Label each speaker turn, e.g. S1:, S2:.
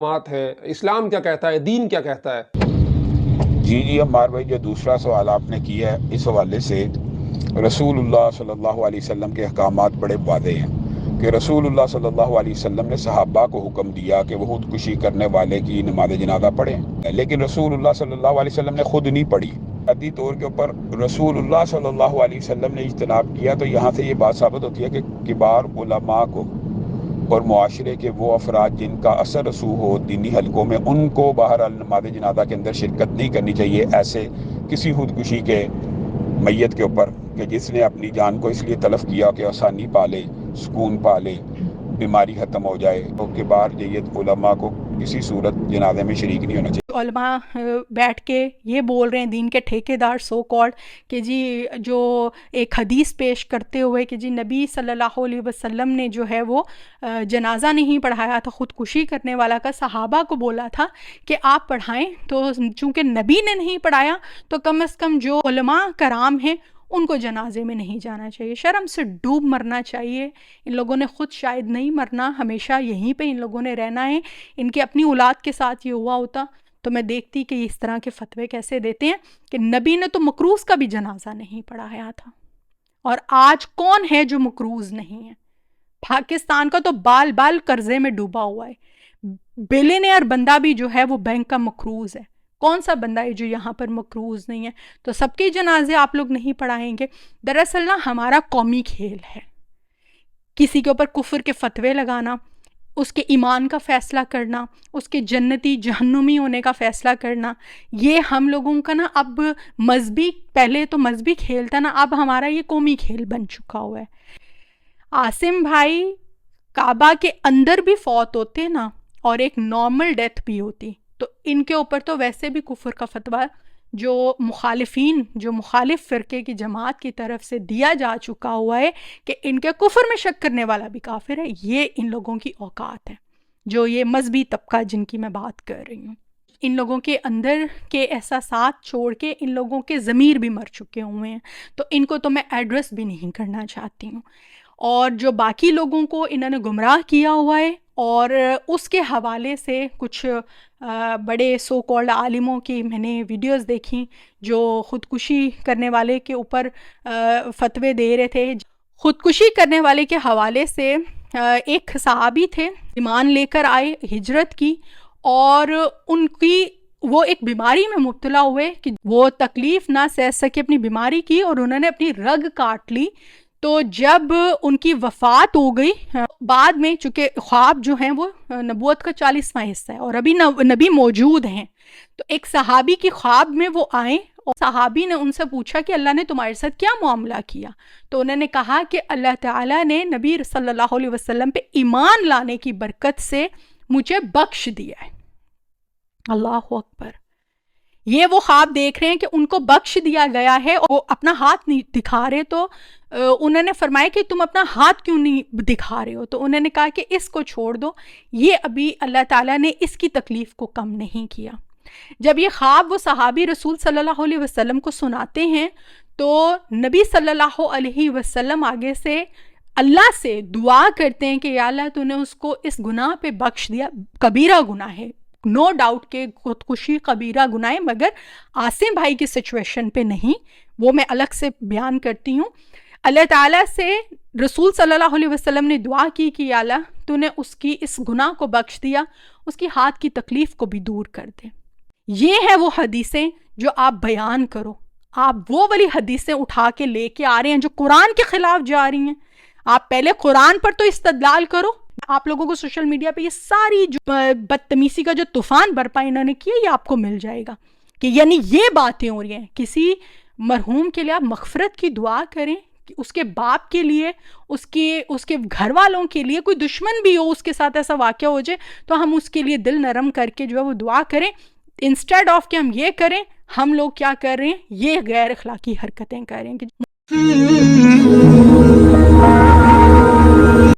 S1: بات ہے، اسلام کیا کہتا ہے، دین کیا کہتا ہے؟
S2: جی عمار بھائی، جو دوسرا سوال آپ نے کیا ہے اس حوالے سے رسول اللہ صلی اللہ علیہ وسلم کے احکامات بڑے واضح ہیں کہ رسول اللہ صلی اللہ علیہ وسلم نے صحابہ کو حکم دیا کہ وہ خودکشی کرنے والے کی نماز جنازہ پڑھیں، لیکن رسول اللہ صلی اللہ علیہ وسلم نے خود نہیں پڑھی۔ عادی طور کے اوپر رسول اللہ صلی اللہ علیہ وسلم نے اجتناب کیا، تو یہاں سے یہ بات ثابت ہوتی ہے کہ کبار علماء کو اور معاشرے کے وہ افراد جن کا اثر رسوخ ہو دینی حلقوں میں، ان کو بہرحال نماز جنازہ کے اندر شرکت نہیں کرنی چاہیے ایسے کسی خودکشی کے میت کے اوپر کہ جس نے اپنی جان کو اس لیے تلف کیا کہ آسانی پالے، سکون پالے، بیماری ختم ہو جائے۔ تو کبار جید علماء کو کسی صورت جنازے میں شریک نہیں ہونا چاہیے۔
S3: علماء بیٹھ کے یہ بول رہے ہیں، دین کے ٹھیکیدار سو کالڈ، کہ جی جو ایک حدیث پیش کرتے ہوئے کہ جی نبی صلی اللہ علیہ وسلم نے جو ہے وہ جنازہ نہیں پڑھایا تھا، خودکشی کرنے والا کا، صحابہ کو بولا تھا کہ آپ پڑھائیں، تو چونکہ نبی نے نہیں پڑھایا تو کم از کم جو علماء کرام ہیں ان کو جنازے میں نہیں جانا چاہیے، شرم سے ڈوب مرنا چاہیے۔ ان لوگوں نے خود شاید نہیں مرنا، ہمیشہ یہیں پہ ان لوگوں نے رہنا ہے۔ ان کے اپنی اولاد کے ساتھ یہ ہوا ہوتا تو میں دیکھتی کہ اس طرح کے فتوے کیسے دیتے ہیں کہ نبی نے تو مکروز کا بھی جنازہ نہیں پڑھایا تھا، اور آج کون ہے جو مکروز نہیں ہے؟ پاکستان کا تو بال بال قرضے میں ڈوبا ہوا ہے، بلینئر بندہ بھی جو ہے وہ بینک کا مکروز ہے، کون سا بندہ ہے جو یہاں پر مکروز نہیں ہے؟ تو سب کے جنازے آپ لوگ نہیں پڑھائیں گے۔ دراصل نا ہمارا قومی کھیل ہے کسی کے اوپر کفر کے فتوے لگانا، اس کے ایمان کا فیصلہ کرنا، اس کے جنتی جہنمی ہونے کا فیصلہ کرنا۔ یہ ہم لوگوں کا نا اب مذہبی، پہلے تو مذہبی کھیل تھا نا، اب ہمارا یہ قومی کھیل بن چکا ہوا ہے۔ عاصم بھائی کعبہ کے اندر بھی فوت ہوتے نا، اور ایک نارمل ڈیتھ بھی ہوتی، تو ان کے اوپر تو ویسے بھی کفر کا فتویٰ جو مخالفین، جو مخالف فرقے کی جماعت کی طرف سے دیا جا چکا ہوا ہے کہ ان کے کفر میں شک کرنے والا بھی کافر ہے۔ یہ ان لوگوں کی اوقات ہے، جو یہ مذہبی طبقہ جن کی میں بات کر رہی ہوں، ان لوگوں کے اندر کے احساسات چھوڑ کے ان لوگوں کے ضمیر بھی مر چکے ہوئے ہیں، تو ان کو تو میں ایڈریس بھی نہیں کرنا چاہتی ہوں۔ اور جو باقی لوگوں کو انہوں نے گمراہ کیا ہوا ہے، اور اس کے حوالے سے کچھ بڑے سو کالڈ عالموں کی میں نے ویڈیوز دیکھی جو خودکشی کرنے والے کے اوپر فتوے دے رہے تھے۔ خودکشی کرنے والے کے حوالے سے ایک صحابی تھے، ایمان لے کر آئے، ہجرت کی، اور ان کی وہ ایک بیماری میں مبتلا ہوئے کہ وہ تکلیف نہ سہ سکے اپنی بیماری کی، اور انہوں نے اپنی رگ کاٹ لی۔ تو جب ان کی وفات ہو گئی، بعد میں چونکہ خواب جو ہیں وہ نبوت کا 40واں حصہ ہے اور ابھی نبی موجود ہیں، تو ایک صحابی کی خواب میں وہ آئیں، اور صحابی نے ان سے پوچھا کہ اللہ نے تمہارے ساتھ کیا معاملہ کیا؟ تو انہوں نے کہا کہ اللہ تعالیٰ نے نبی صلی اللہ علیہ وسلم پہ ایمان لانے کی برکت سے مجھے بخش دیا ہے۔ اللہ اکبر! یہ وہ خواب دیکھ رہے ہیں کہ ان کو بخش دیا گیا ہے، اور وہ اپنا ہاتھ نہیں دکھا رہے، تو انہوں نے فرمایا کہ تم اپنا ہاتھ کیوں نہیں دکھا رہے ہو؟ تو انہوں نے کہا کہ اس کو چھوڑ دو، یہ ابھی اللہ تعالیٰ نے اس کی تکلیف کو کم نہیں کیا۔ جب یہ خواب وہ صحابی رسول صلی اللہ علیہ وسلم کو سناتے ہیں تو نبی صلی اللہ علیہ وسلم آگے سے اللہ سے دعا کرتے ہیں کہ یا اللہ تو نے اس کو اس گناہ پہ بخش دیا۔ کبیرہ گناہ ہے، نو ڈاؤٹ کہ خودکشی کبیرہ گناہ ہے، مگر عاصم بھائی کی سچویشن پہ نہیں، وہ میں الگ سے بیان کرتی ہوں۔ اللہ تعالیٰ سے رسول صلی اللہ علیہ وسلم نے دعا کی کہ یا اللہ تو نے اس کی اس گناہ کو بخش دیا، اس کی ہاتھ کی تکلیف کو بھی دور کر دے۔ یہ ہے وہ حدیثیں جو آپ بیان کرو، آپ وہ والی حدیثیں اٹھا کے لے کے آ رہے ہیں جو قرآن کے خلاف جا رہی ہیں۔ آپ پہلے قرآن پر تو استدلال کرو۔ آپ لوگوں کو سوشل میڈیا پہ یہ ساری جو بدتمیزی کا جو طوفان برپا انہوں نے کیا، یہ آپ کو مل جائے گا کہ یعنی یہ باتیں ہو رہی ہیں۔ کسی مرحوم کے لیے آپ مغفرت کی دعا کریں، اس کے باپ کے لیے، اس کے گھر والوں کے لیے، کوئی دشمن بھی ہو اس کے ساتھ ایسا واقعہ ہو جائے تو ہم اس کے لیے دل نرم کر کے جو ہے وہ دعا کریں، انسٹیڈ آف کہ ہم یہ کریں، ہم لوگ کیا کر رہے ہیں، یہ غیر اخلاقی حرکتیں کر رہے ہیں کہ